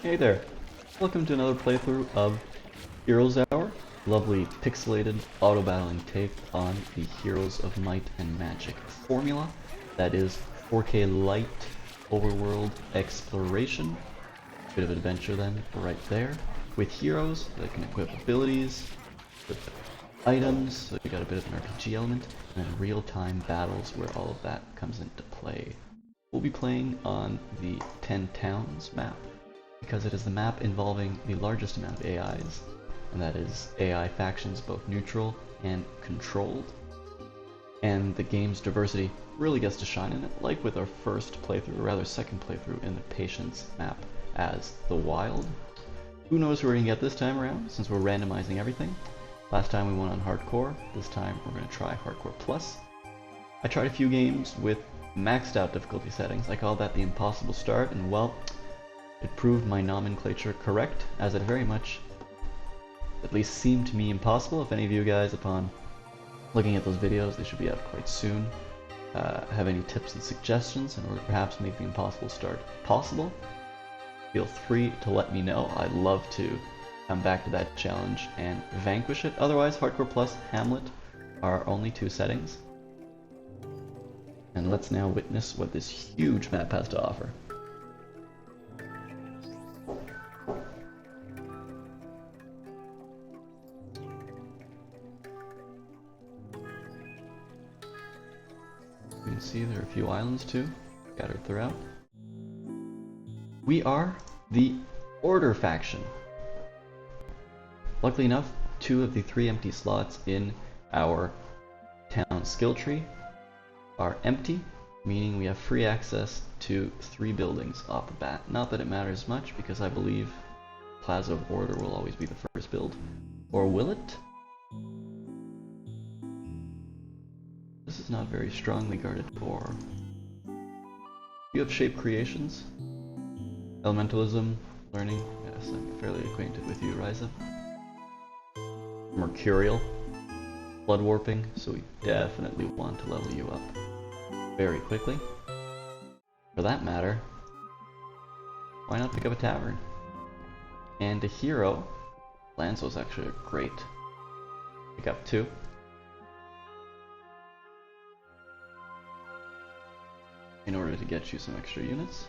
Hey there! Welcome to another playthrough of Heroes Hour. Lovely pixelated auto-battling take on the Heroes of Might and Magic formula. That is 4K light overworld exploration. Bit of adventure then, right there. With heroes that can equip abilities, with items, so you got a bit of an RPG element, and then real-time battles where all of that comes into play. We'll be playing on the 10 Towns map, because it is the map involving the largest amount of AIs, and that is AI factions both neutral and controlled. And the game's diversity really gets to shine in it, like with our first playthrough, or rather second playthrough in the Patience map as the Wild. Who knows who we're going to get this time around, since we're randomizing everything. Last time we went on Hardcore, this time we're going to try Hardcore Plus. I tried a few games with maxed out difficulty settings. I call that the impossible start, and well, it proved my nomenclature correct, as it very much at least seemed to me impossible. If any of you guys, upon looking at those videos, they should be out quite soon, have any tips and suggestions in order to perhaps make the impossible start possible, feel free to let me know. I'd love to come back to that challenge and vanquish it. Otherwise, Hardcore Plus, Hamlet are only two settings. And let's now witness what this huge map has to offer. You can see there are a few islands too, scattered throughout. We are the Order faction. Luckily enough, 2 of the 3 empty slots in our town skill tree are empty, meaning we have free access to 3 buildings off the bat. Not that it matters much, because I believe Plaza of Order will always be the first build. Or will it? This is not very strongly guarded for. You have shape creations, elementalism, learning. Yes, I'm fairly acquainted with you, Ryza. Mercurial, blood warping, so we definitely want to level you up very quickly. For that matter, why not pick up a tavern? And a hero, Lanzo's actually a great pick up too. In order to get you some extra units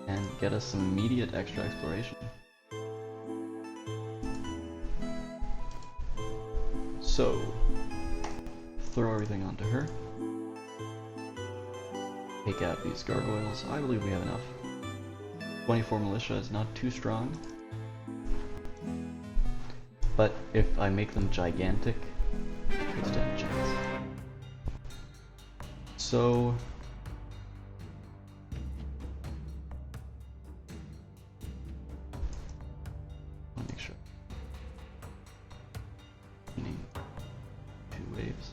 and get us some immediate extra exploration. So, throw everything onto her. Take out these gargoyles. I believe we have enough. 24 militia is not too strong. But if I make them gigantic, they stand a chance. So, I'll make sure. Need 2 waves.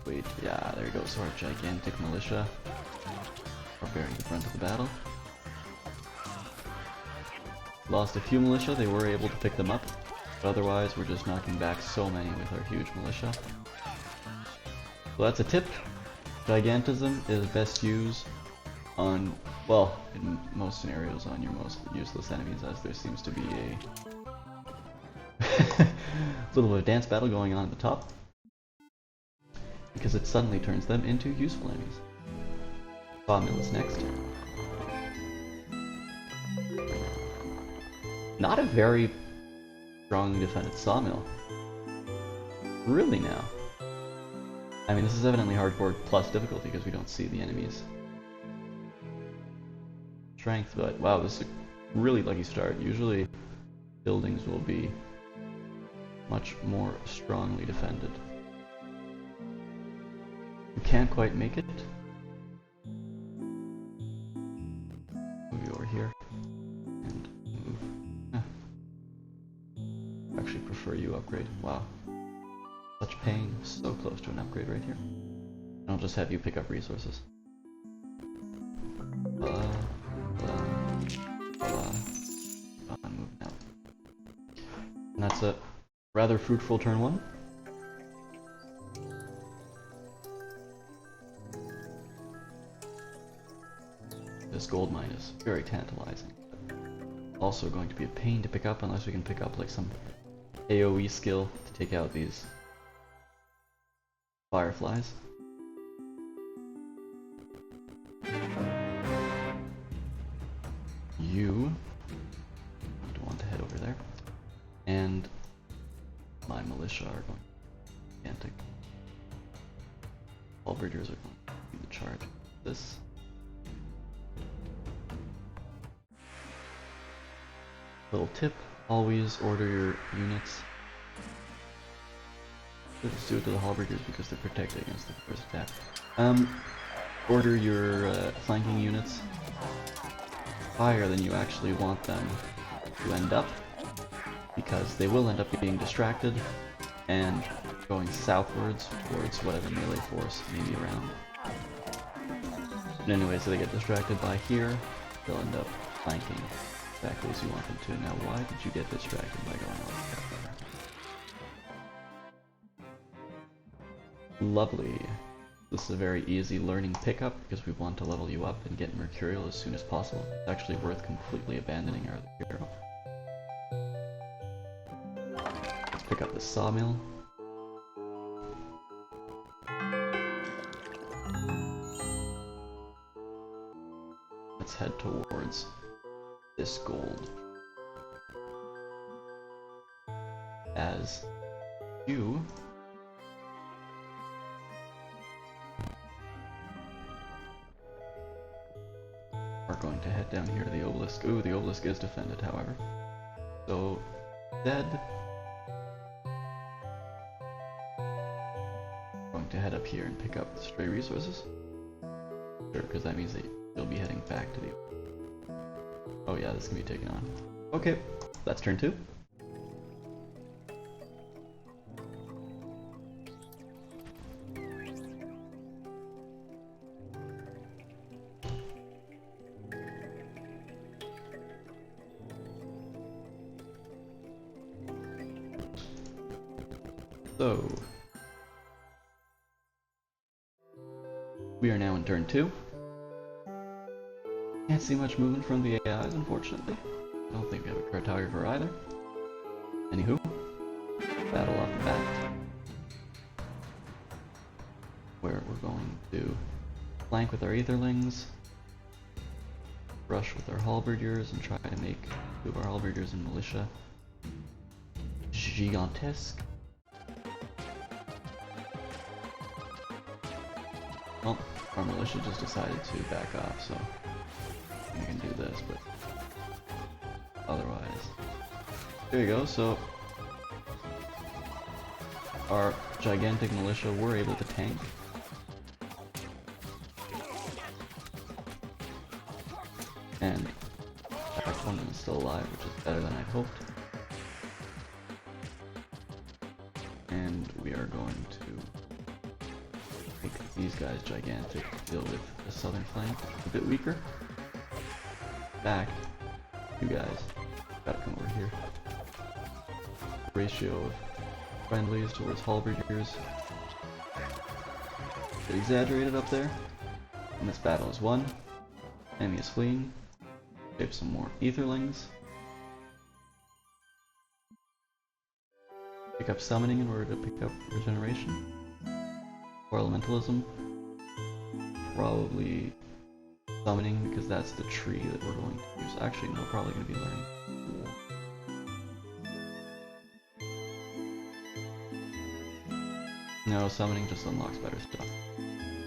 Wait, yeah, there goes our gigantic militia. Are bearing the brunt of the battle. Lost a few militia, they were able to pick them up, but otherwise we're just knocking back so many with our huge militia. So that's a tip. Gigantism is best used on, well, in most scenarios on your most useless enemies, as there seems to be a little bit of dance battle going on at the top, because it suddenly turns them into useful enemies. Sawmill is next. Not a very strongly defended Sawmill. Really now. I mean, this is evidently Hardcore Plus difficulty because we don't see the enemies' strength, but wow, this is a really lucky start. Usually buildings will be much more strongly defended. We can't quite make it. Move you over here. And move. Actually prefer you upgrade. Wow. Such pain. So close to an upgrade right here. And I'll just have you pick up resources. And that's a rather fruitful turn 1. this gold mine is very tantalizing. Also going to be a pain to pick up unless we can pick up like some AoE skill to take out these fireflies. You don't want to head over there, and my militia are going to be gigantic. Halberdiers are going to be the charge of this. Little tip, always order your units. Let's do it to the halberdiers because they're protected against the first attack. Order your flanking units higher than you actually want them to end up, because they will end up being distracted and going southwards towards whatever melee force may be around. But anyway, so they get distracted by here, they'll end up flanking exactly as you want them to. Now, why did you get distracted by going over there? Lovely. This is a very easy learning pickup because we want to level you up and get Mercurial as soon as possible. It's actually worth completely abandoning our other hero. Let's pick up the sawmill. Let's head towards this gold. As you are going to head down here to the obelisk. Ooh, the obelisk is defended, however. So, dead. Going to head up here and pick up the stray resources. Sure, because that means that you'll be heading back to the... Oh yeah, this can be taken on. Okay, that's turn 2. So, we are now in turn 2. Can't see much movement from the AIs, unfortunately. I don't think we have a cartographer either. Anywho, battle off the bat, where we're going to flank with our Aetherlings, rush with our Halberdiers, and try to make 2 of our Halberdiers and Militia gigantesque. Well, our Militia just decided to back off, so we can do this, but otherwise. There you go, so our gigantic militia were able to tank. And in fact, one of them is still alive, which is better than I'd hoped. And we are going to make these guys gigantic to deal with the southern flank, a bit weaker. In fact, you guys gotta come over here. Ratio of friendlies towards halberdiers is exaggerated up there. And this battle is won. Enemy is fleeing. Save some more Aetherlings. Pick up summoning in order to pick up regeneration. Or elementalism. Probably summoning, because that's the tree that we're going to use. Actually, no, probably going to be learning. No, summoning just unlocks better stuff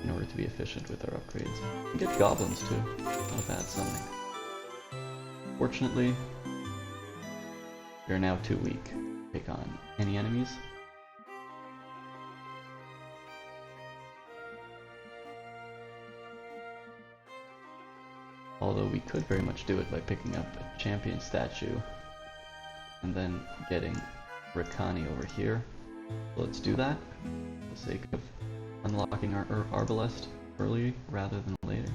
in order to be efficient with our upgrades. You get goblins too. Not a bad summoning. Fortunately, you're now too weak to take on any enemies. Although we could very much do it by picking up a champion statue and then getting Rakani over here. So let's do that for the sake of unlocking our Arbalest early rather than later.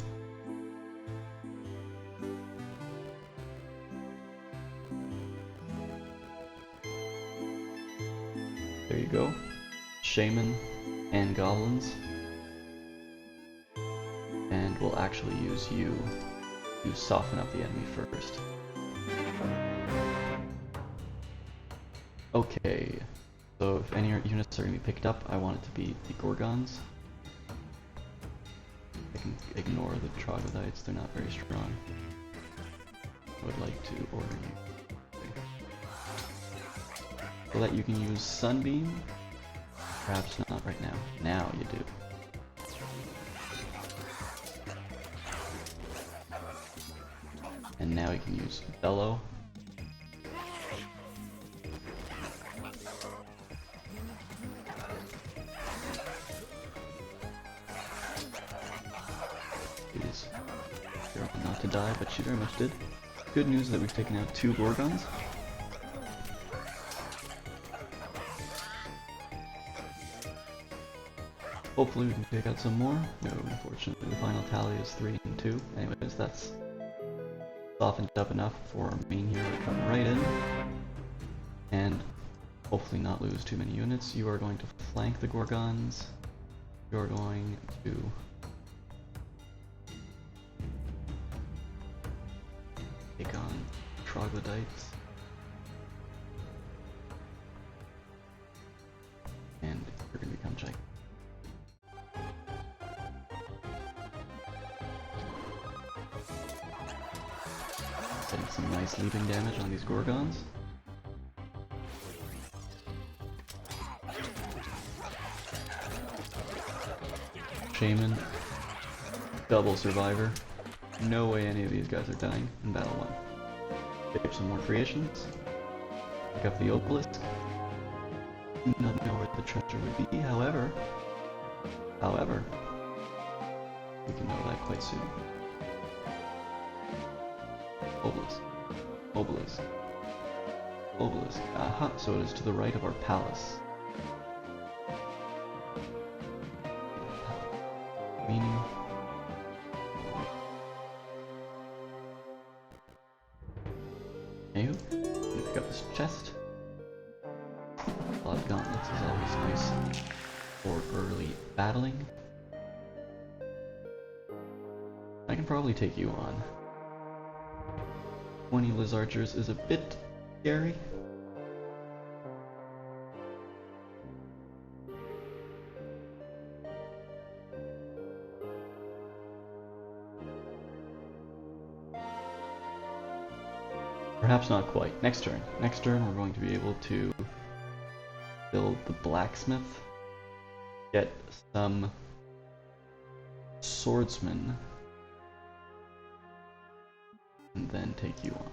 There you go. Shaman and goblins. And we'll actually use you to soften up the enemy first. Okay, so if any units are going to be picked up, I want it to be the Gorgons. I can ignore the Troglodytes, they're not very strong. I would like to order you. So that you can use Sunbeam? Perhaps not right now. Now you do. And now you can use Bellow. Please. Careful not to die, but she very much did. Good news that we've taken out 2 Gorgons. Hopefully we can take out some more. No, unfortunately the final tally is 3 and 2. Anyways, that's softened up enough for our main hero to come right in. And hopefully not lose too many units. You are going to flank the Gorgons. You are going to take on Troglodytes. And you're going to become gigantic. Getting some nice leaping damage on these Gorgons. Shaman. Double survivor. No way any of these guys are dying in battle 1. Pick up some more creations. Pick up the obelisk. Do not know where the treasure would be, however, we can know that quite soon. Obelisk. Obelisk. Obelisk. Aha, so it is to the right of our palace. Meaning... Anywho, I'm gonna pick up this chest. A lot of gauntlets is always nice for early battling. I can probably take you on. 20 Lizarchers is a bit scary. Perhaps not quite. Next turn. Next turn we're going to be able to build the blacksmith, get some swordsmen, and then take you on.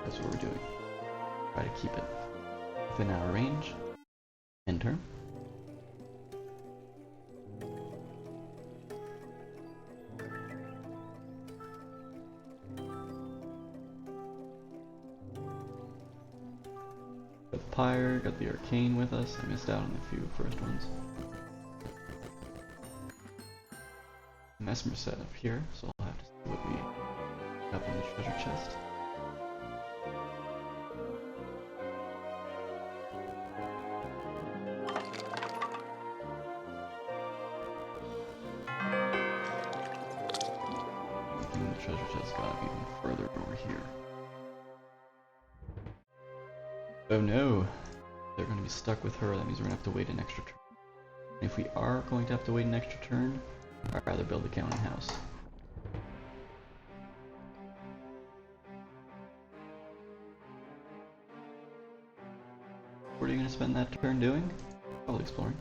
That's what we're doing. Try to keep it within our range. End turn. Got the Pyre, got the Arcane with us. I missed out on the few first ones. Mesmer set up here, so I'll have to see what we got up in the treasure chest. I think the treasure chest got up even further over here. Oh no! They're going to be stuck with her, that means we're going to have to wait an extra turn. And if we are going to have to wait an extra turn, I'd rather build a counting house. What are you going to spend that turn doing? Probably exploring.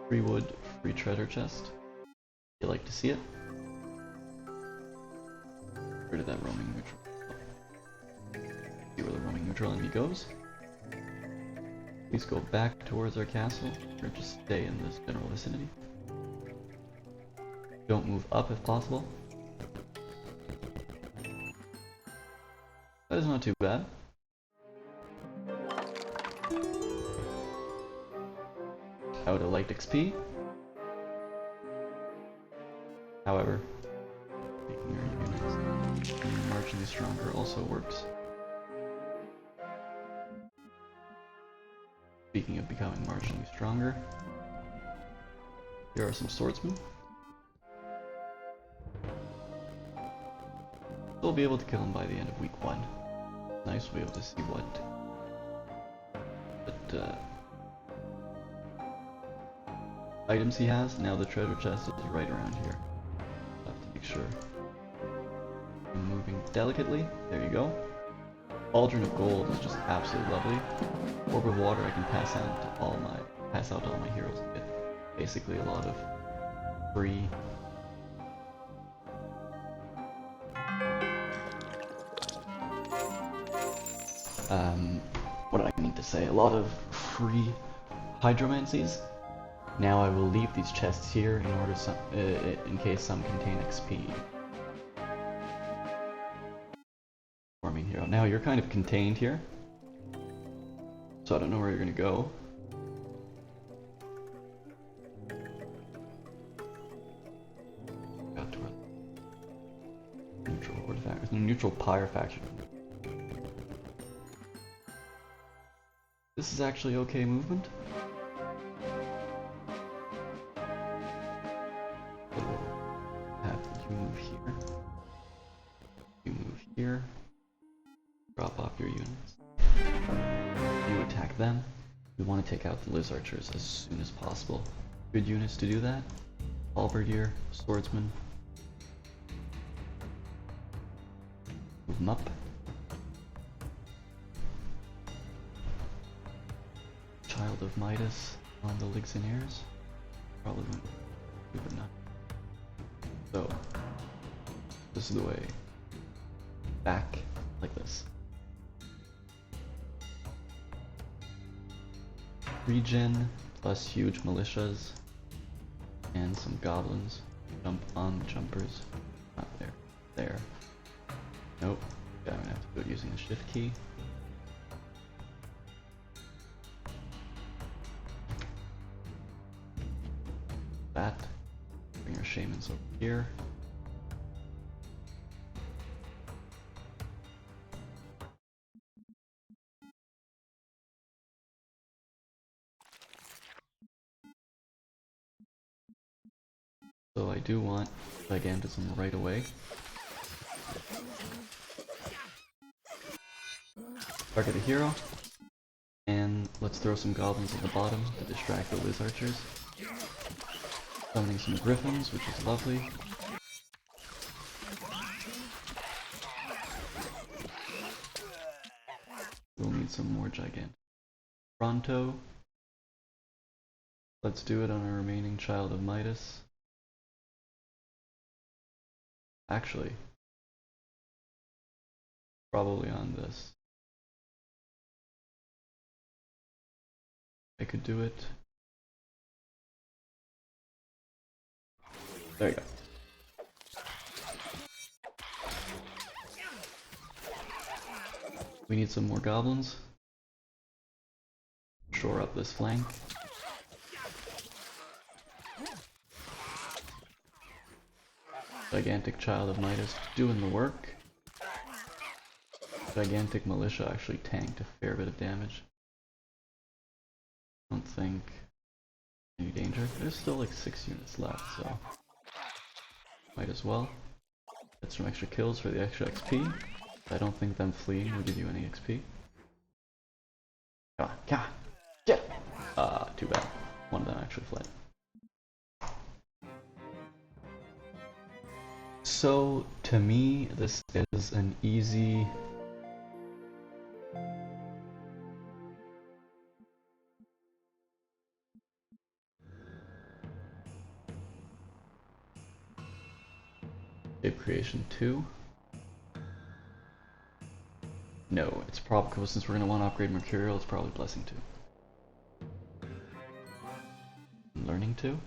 Free wood, free treasure chest. You like to see it? Get rid of that roaming neutral. See where the roaming neutral enemy goes. Please go back towards our castle, or just stay in this general vicinity. Don't move up if possible. That is not too bad. Out a light XP. However, making your units marginally stronger also works. Speaking of becoming marginally stronger, Here are some swordsmen. We'll be able to kill him by the end of week 1. Nice, we'll be able to see what items he has. Now the treasure chest is right around here. I'll have to make sure I'm moving delicately. There you go. Cauldron of gold is just absolutely lovely. Orb of water I can pass out to all my heroes and get basically a lot of free what do I mean to say? A lot of free hydromancies. Now I will leave these chests here in order in case some contain XP. Farming hero. Now you're kind of contained here, so I don't know where you're gonna go. Got to a neutral horde faction, neutral pyre faction. This is actually okay movement. You move here. You move here. Drop off your units. You attack them. We want to take out the Lizard Archers as soon as possible. Good units to do that. Halberdier, Swordsman. Move them up. Child of Midas on the Legionnaires. Probably won't do it now. So, this is the way. Back, like this. Regen, plus huge militias, and some goblins. Jump on the jumpers. Not there. There. Nope. Yeah, I'm gonna have to do it using the shift key. That. Bring our shamans over here. So I do want gigantism right away. Target the hero. And let's throw some goblins at the bottom to distract the Liz Archers. Summoning some griffins, which is lovely. We'll need some more gigantic. Pronto. Let's do it on our remaining Child of Midas. Actually, probably on this. I could do it. There you go. We need some more goblins. Shore up this flank. Gigantic Child of Midas doing the work. Gigantic Militia actually tanked a fair bit of damage. Don't think any danger. There's still like 6 units left, so might as well. Get some extra kills for the extra XP. I don't think them fleeing will give you any XP. Get! Too bad. One of them actually fled. So, to me, this is an easy... Shape Creation 2. No, it's probably, since we're going to want to upgrade Mercurial, it's probably Blessing 2. Learning 2.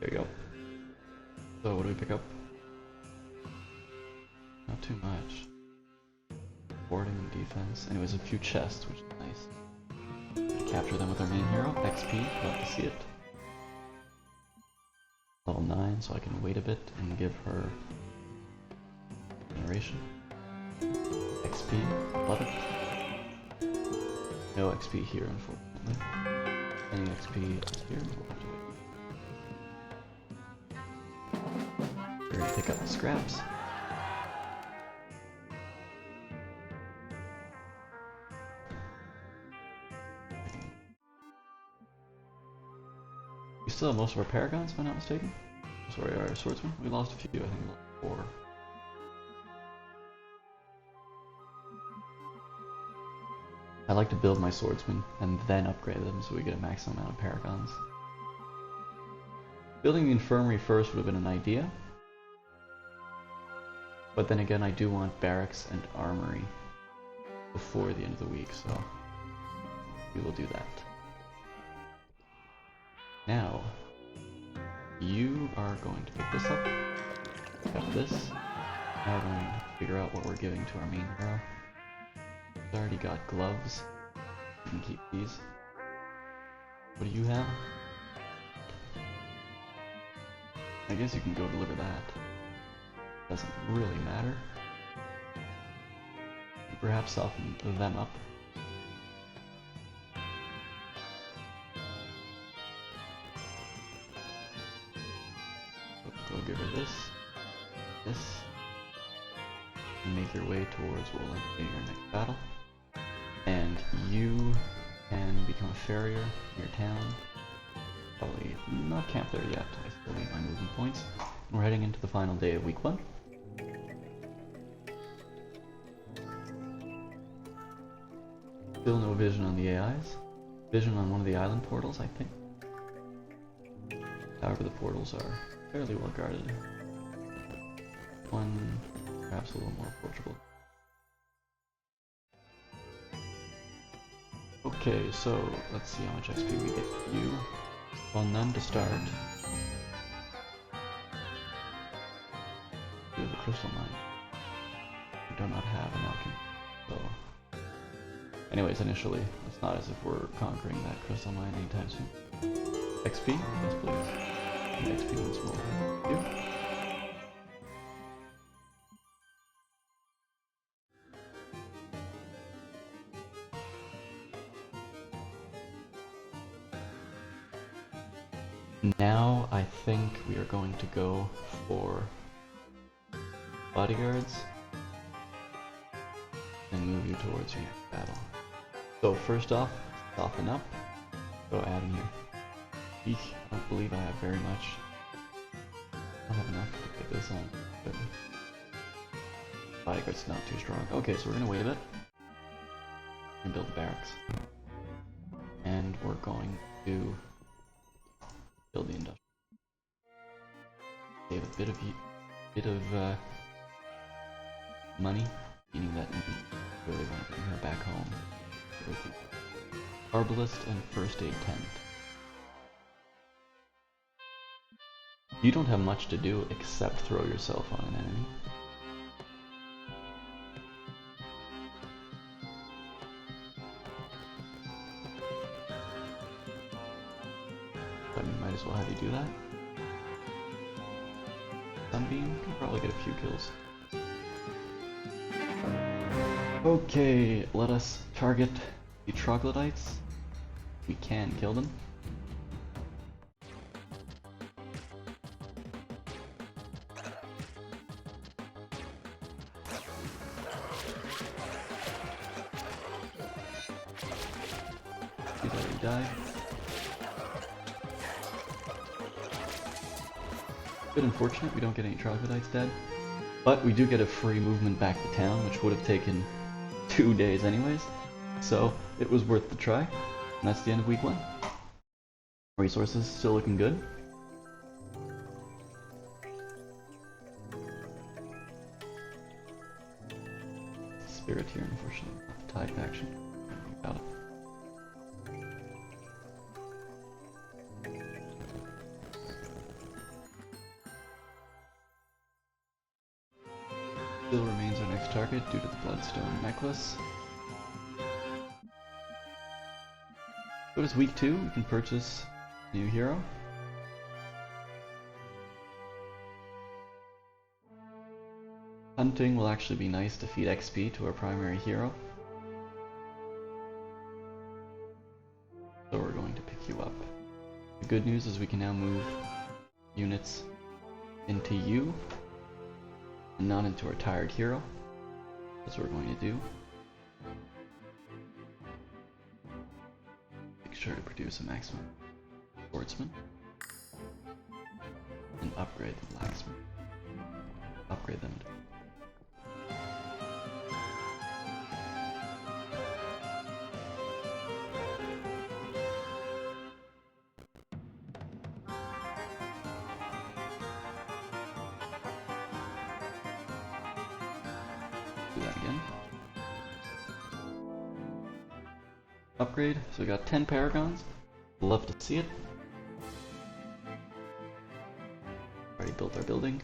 There you go. So what do we pick up? Not too much. Boarding and defense. Anyways, a few chests, which is nice. Capture them with our main hero. XP, love to see it. Level 9, so I can wait a bit and give her generation. XP, love it. No XP here, unfortunately. Any XP here? We'll have to wait. We're gonna pick up the scraps. We still have most of our paragons, if I'm not mistaken. Sorry, our swordsmen. We lost a few, I think, 4. I like to build my swordsmen and then upgrade them so we get a maximum amount of paragons. Building the infirmary first would have been an idea, but then again I do want barracks and armory before the end of the week, so we will do that. Now, you are going to pick this up, pick up this. Now we're going to figure out what we're giving to our main hero. He's already got gloves. You can keep these. What do you have? I guess you can go deliver that. Doesn't really matter. Perhaps soften them up. Go give her this. This. And make your way towards what will be your next battle. And you can become a farrier in your town. Probably not camp there yet. I still need my movement points. And we're heading into the final day of week 1. Still no vision on the AIs. Vision on one of the island portals, I think. However, the portals are fairly well guarded. One, perhaps a little more approachable. Okay, so let's see how much XP we get. You, well, none to start. We have a crystal mine. We do not have an alchemy, so. Anyways, initially, it's not as if we're conquering that crystal mine anytime soon. XP? Yes, please. And XP once more. You. Now I think we are going to go for bodyguards and move you towards your next battle. So first off, soften up. Go add in here. Eek, I don't believe I have very much. I don't have enough to put this on, but bodyguard's not too strong. Okay, so we're gonna wait a bit and build the barracks. And we're going to build the industrial. Save a bit of money, meaning that we really want to bring her back home. Arbalist and first aid tent. You don't have much to do except throw yourself on an enemy. But we might as well have you do that. Sunbeam can probably get a few kills. Okay, let us target the troglodytes. We can kill them. He's already died. Bit unfortunate we don't get any troglodytes dead, but we do get a free movement back to town, which would have taken 2 days anyways, so it was worth the try. And that's the end of week 1. Resources still looking good. Spirit here, unfortunately, not the tide faction. Got it. Still remains our next target due to the Bloodstone necklace. Go to week 2, we can purchase a new hero. Hunting will actually be nice to feed XP to our primary hero. So we're going to pick you up. good news is we can now move units into you and not into our tired hero. That's what we're going to do. Make sure to produce a maximum swordsman and upgrade the blacksmith. Upgrade them. Do that again. Upgrade. So we got 10 paragons. Love to see it. Already built our building.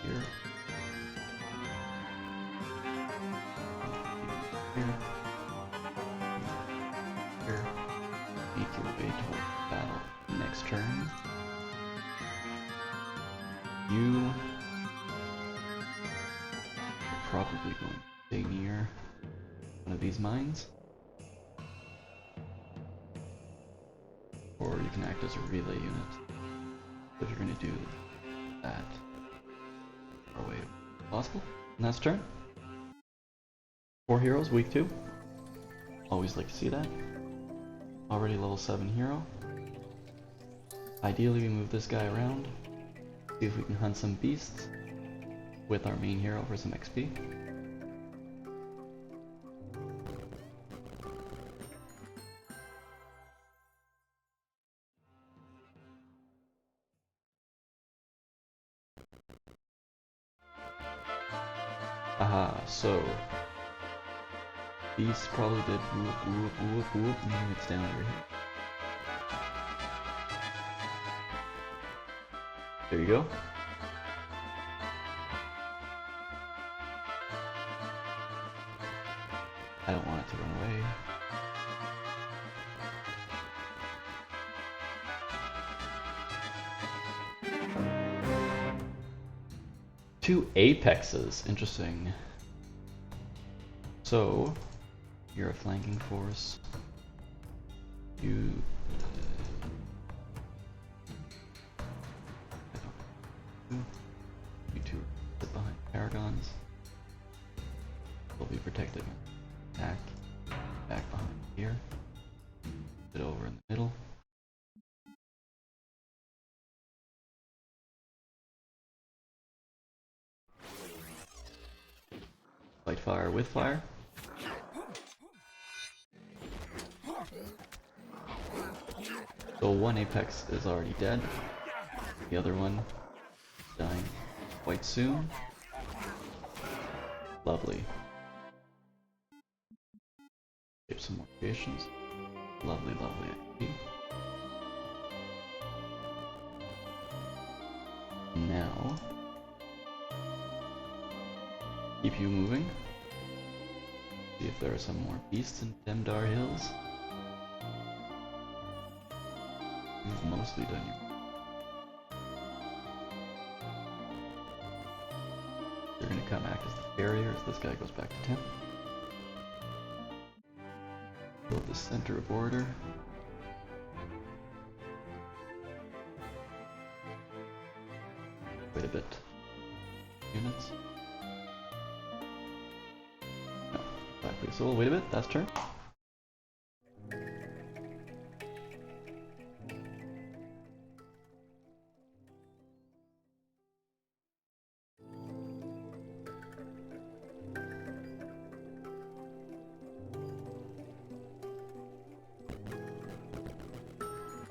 Here. Here. Here. Make your way toward battle next turn. You are probably going to stay near one of these mines. Or you can act as a relay unit if you're going to do that. Our way possible. And that's turn. 4 heroes, week 2. Always like to see that. Already level 7 hero. Ideally we move this guy around. See if we can hunt some beasts with our main hero for some XP. Aha, so beast probably did whoop whoop whoop whoop, meaning it's down over here. There you go. I don't want it to run away. Two apexes, interesting. So, you're a flanking force. You two sit behind paragons. They'll be protected. Back behind here. Sit over in the middle. Fight fire with fire. So one apex is already dead. The other one is dying quite soon. Lovely. Save some more patience. Lovely, lovely XP. Now, keep you moving. See if there are some more beasts in Demdar Hills. You've mostly done your... You're gonna come act as the barrier as this guy goes back to town. Build the center of order. Wait a bit. Units. No, exactly. So we'll wait a bit. That's turn.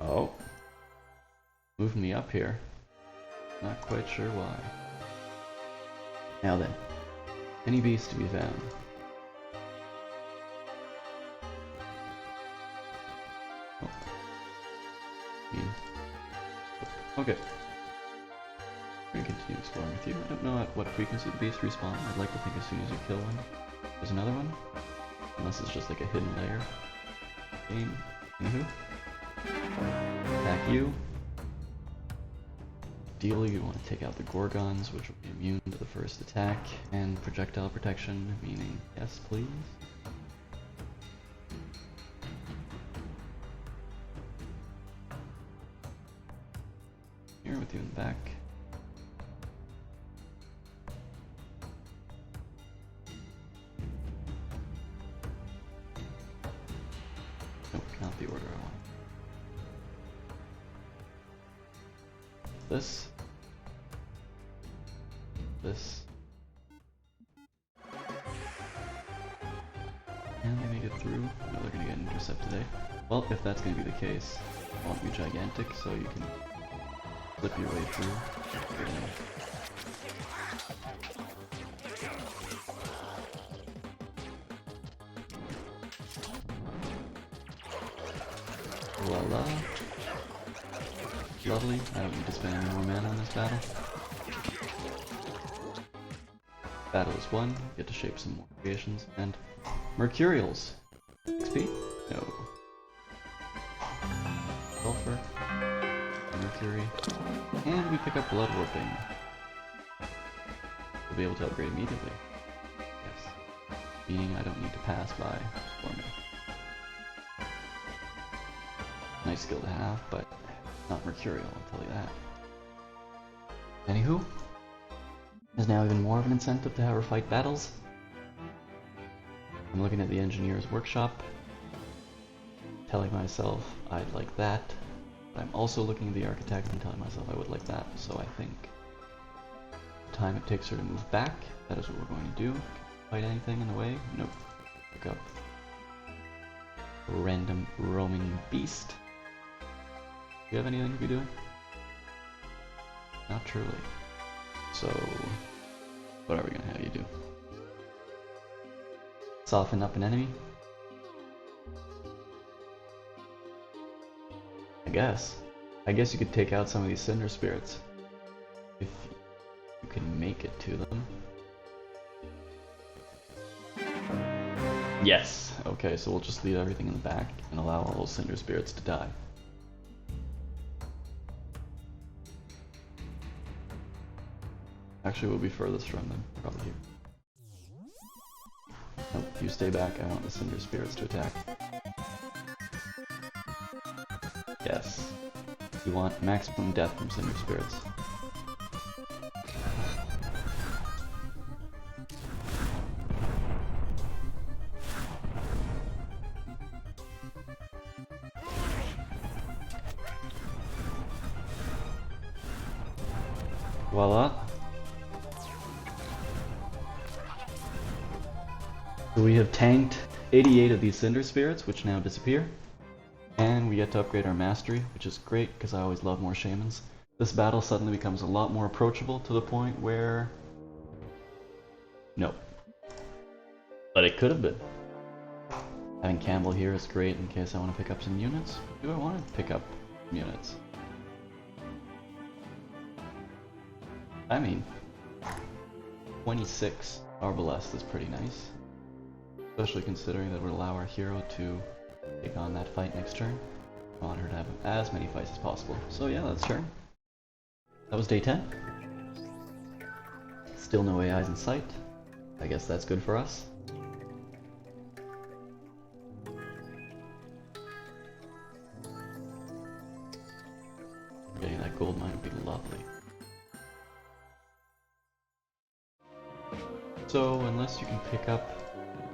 Oh. Move me up here. Not quite sure why. Now then. Any beast to be found. Oh. Okay. We're gonna continue exploring with you. I don't know at what frequency the beasts respawn. I'd like to think as soon as you kill one, there's another one. Unless it's just like a hidden layer. Game. Anywho. Attack you. Ideally, you want to take out the Gorgons, which will be immune to the first attack, and projectile protection, meaning yes, please. with you in the back. Nope, not the order I want. This. This. And they make it through. No, they're gonna get an intercept today. Well, if that's gonna be the case, I want you gigantic so you can flip your way through. Voila. Lovely. I don't need to spend any more mana on this battle. Battle is won. Get to shape some more creations and Mercurials. XP? No. Sulfur. Mercury. And we pick up Blood Warping. We'll be able to upgrade immediately. Yes. Meaning I don't need to pass by for me. Nice skill to have, but not Mercurial, I'll tell you that. Anywho, there's now even more of an incentive to have her fight battles. I'm looking at the Engineer's Workshop, telling myself I'd like that, but I'm also looking at the Architect and telling myself I would like that, so I think the time it takes her to move back, that is what we're going to do. Can we fight anything in the way? Nope. Pick up a random roaming beast. Do you have anything to be doing? Not truly. So, what are we gonna have you do? Soften up an enemy? I guess you could take out some of these Cinder Spirits. If you can make it to them. Yes! Okay, so we'll just leave everything in the back and allow all those Cinder Spirits to die. Actually, we'll be furthest from them, probably here. Nope, you stay back, I want the Cinder Spirits to attack. Yes. You want maximum death from Cinder Spirits. Voila. So we have tanked 88 of these Cinder Spirits, which now disappear. And we get to upgrade our Mastery, which is great, because I always love more Shamans. This battle suddenly becomes a lot more approachable to the point where... Nope. But it could have been. Having Campbell here is great in case I want to pick up some units. Do I want to pick up units? I mean, 26 Arbalest is pretty nice. Especially considering that it would allow our hero to take on that fight next turn. I want her to have as many fights as possible. So yeah, that's turn. That was day 10. Still no AIs in sight. I guess that's good for us. Getting that gold mine would be lovely. So, unless you can pick up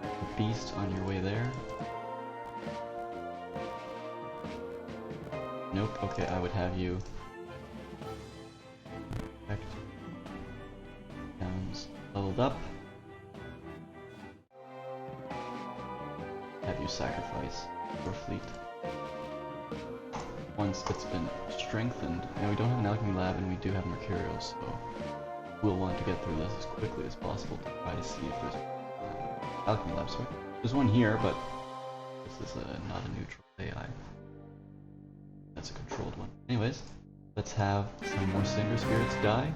a beast on your way there. Nope, okay, I would have you... Towns leveled up. Have you sacrifice your fleet. Once it's been strengthened, now we don't have an alchemy lab and we do have mercurials, so we'll want to get through this as quickly as possible to try to see if there's an alchemy lab. So there's one here, but this is not a neutral AI. That's a controlled one. Anyways, let's have some more Cinder Spirits die.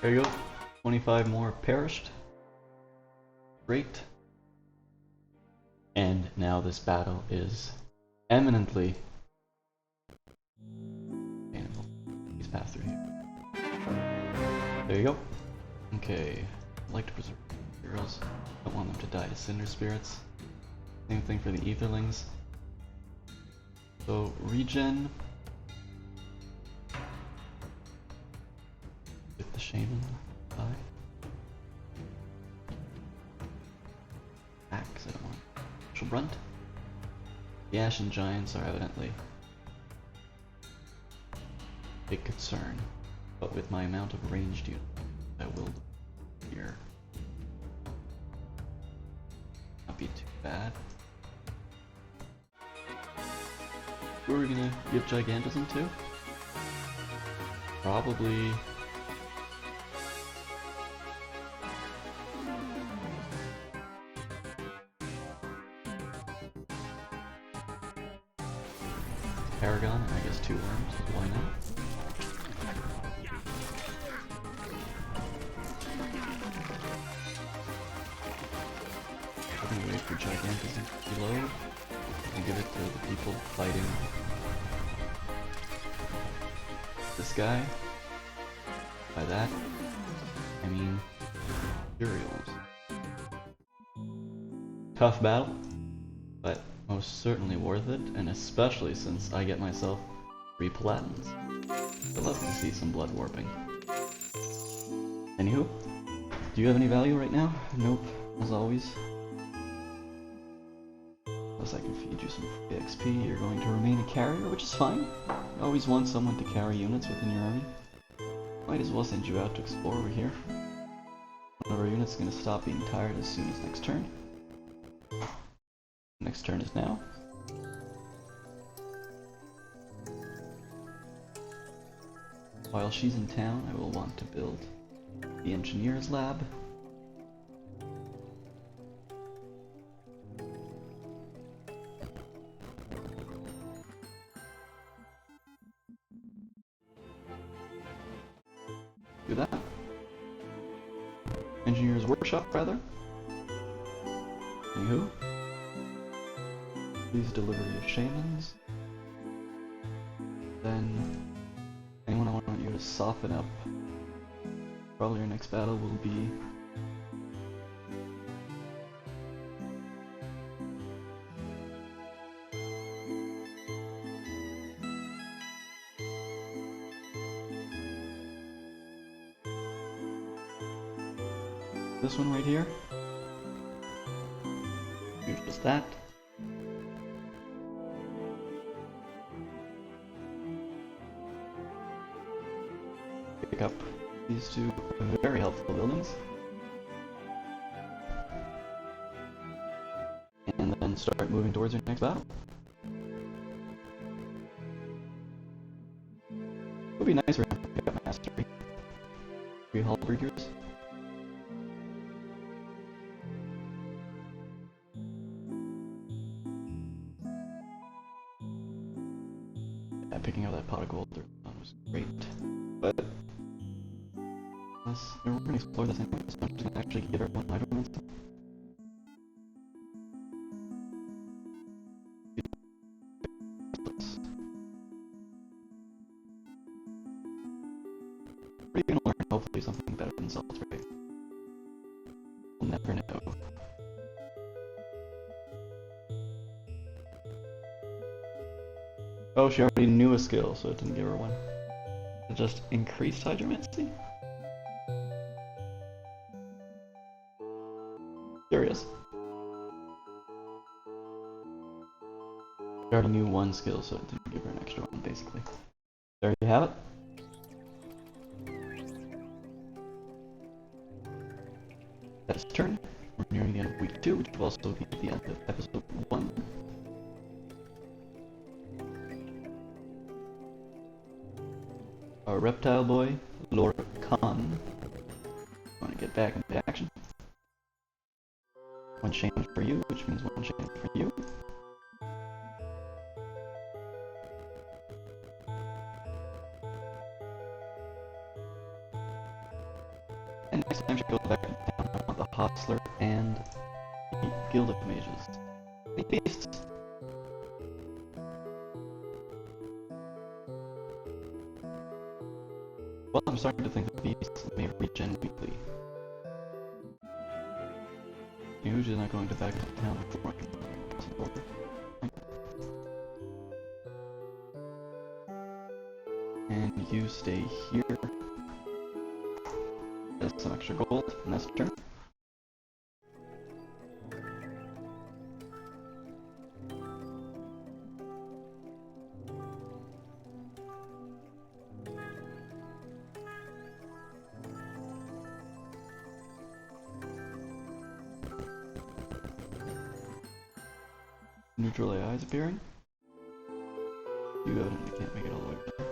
There you go. 25 more perished. Great. And now this battle is eminently painful. Please pass through here. There you go. Okay. I like to preserve heroes. Don't want them to die to cinder spirits. Same thing for the etherlings. So regen with the shaman. Die. Axe, I don't want. She'll brunt. The Ashen Giants are evidently a big concern, but with my amount of ranged units, I will here. Not be too bad. Who are we gonna give Gigantism to? Probably. Paragon, and I guess 2 worms, why not? I'm gonna wait for Gigantism to reload and give it to the people fighting this guy. By that, I mean Imperials. Tough battle, but most certainly worth it, and especially since I get myself 3 Paladins. I love to see some blood warping. Anywho, do you have any value right now? Nope, as always. Unless I can feed you some free XP, you're going to remain a carrier, which is fine. You always want someone to carry units within your army. Might as well send you out to explore over here. One of our units is going to stop being tired as soon as next turn. Next turn is now. While she's in town, I will want to build the engineer's lab. Do that. Engineer's workshop, rather. Anywho. Please deliver your shamans. Then, anyone I want you to soften up. Probably your next battle will be this one right here. Do just that. Pick up these 2 very helpful buildings. And then start moving towards your next battle. It would be nicer to pick up mastery. 3 halberdiers. Yeah, picking up that pot of gold was great. But we're going to explore this anyway, so I'm just going to actually get our one hydromancer. We're going to learn hopefully something better than Salisbury. We'll never know. Oh, she already knew a skill, so it didn't give her one. It just increased hydromancy? Curious. She already knew 1 skill, so it didn't give her an extra one, basically. There you have it. That's turn. We're nearing the end of week 2, which will also be the end of episode 1. Our reptile boy, Lord Khan. Want to get back into action. 1 shaman for you, which means 1 shaman for you. And next time she goes back to town, I want the hot Hostler, and the Guild of Mages. Any beasts? Well, I'm starting to think that beasts may regen weekly. Usually not going to back to town before I can cross the border. And you stay here. There's some extra gold, and that's your turn. Neutral AI is appearing. You evidently can't make it all the way over there.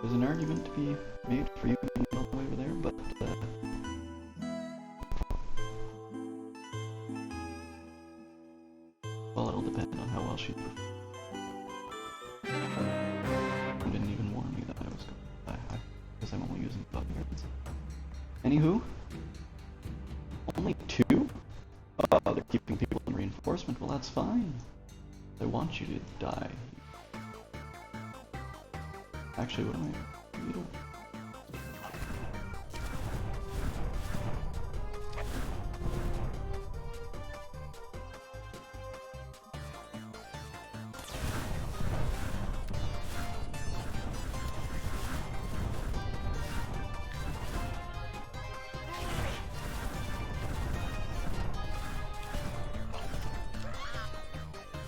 There's an argument to be made for you being all the way over there, but well, it'll depend on how well she performs. You didn't even warn me that I was going to die high, because I'm only using bodyguards. Anywho, only 2? They're keeping people in reinforcement. Well, that's fine. They want you to die. Actually, what am I? Needle?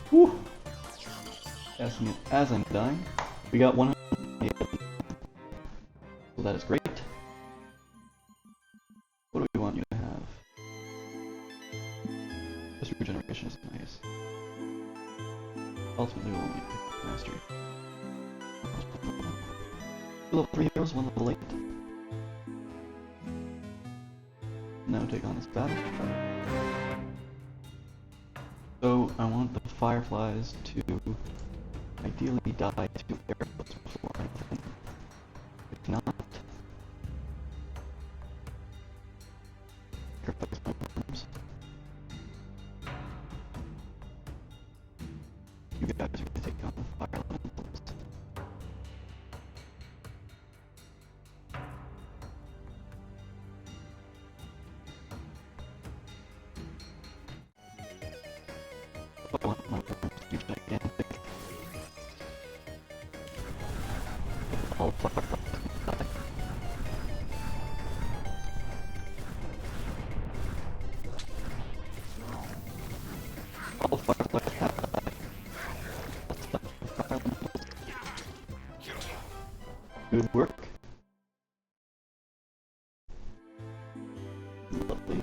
Whew! As I'm dying, we got 100. So that is great. What do we want you to have? This regeneration is nice. Ultimately, we'll need mastery. Level 3 heroes, 1 level 8. Now take on this battle. So I want the fireflies to ideally die to arrows before anything. If not, sacrifice my arms. You guys are gonna take on the fire elementals. I want my arms to be gigantic. All fireflies can die. All fireflies have died. Good work. Lovely.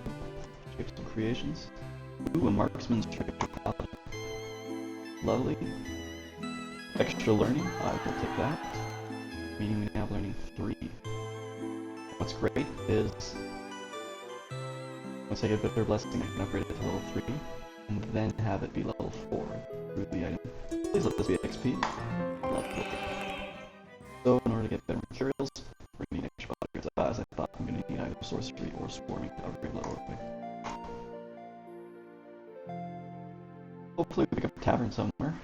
Shape some creations. Ooh, a marksman's trick to paladin. Lovely. Extra learning, I will take that. Meaning we now have learning 3. What's great is, once I get Bitter Blessing, I can upgrade it to level 3, and then have it be level 4 through the item. Please let this be XP. Lovely. So in order to get better materials, we're going to need extra bodyguards. As I thought, I'm going to need either sorcery or swarming to upgrade lower way. Hopefully we pick up a tavern somewhere,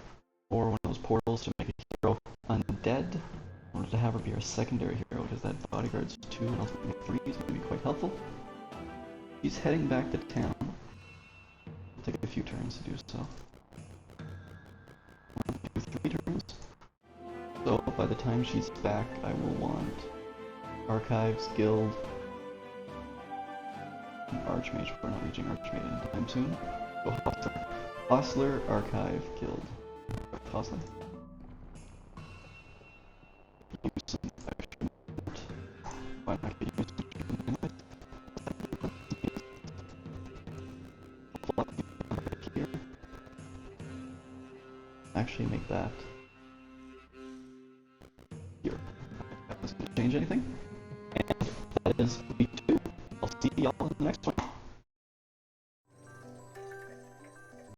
or one of those portals to make a hero undead. I wanted to have her be our secondary hero, because that bodyguard's 2 and ultimately 3 is going to be quite helpful. He's heading back to town. It'll take a few turns to do so. 1, 2, 3 turns. So by the time she's back, I will want Archives, Guild, and Archmage. We're not reaching Archmage anytime soon. So Hostler. Hostler, Archive, Guild. Hostler. Use some extra movement. Why not get used to here? Actually make that here. That doesn't change anything. And that is week 2. I'll see y'all in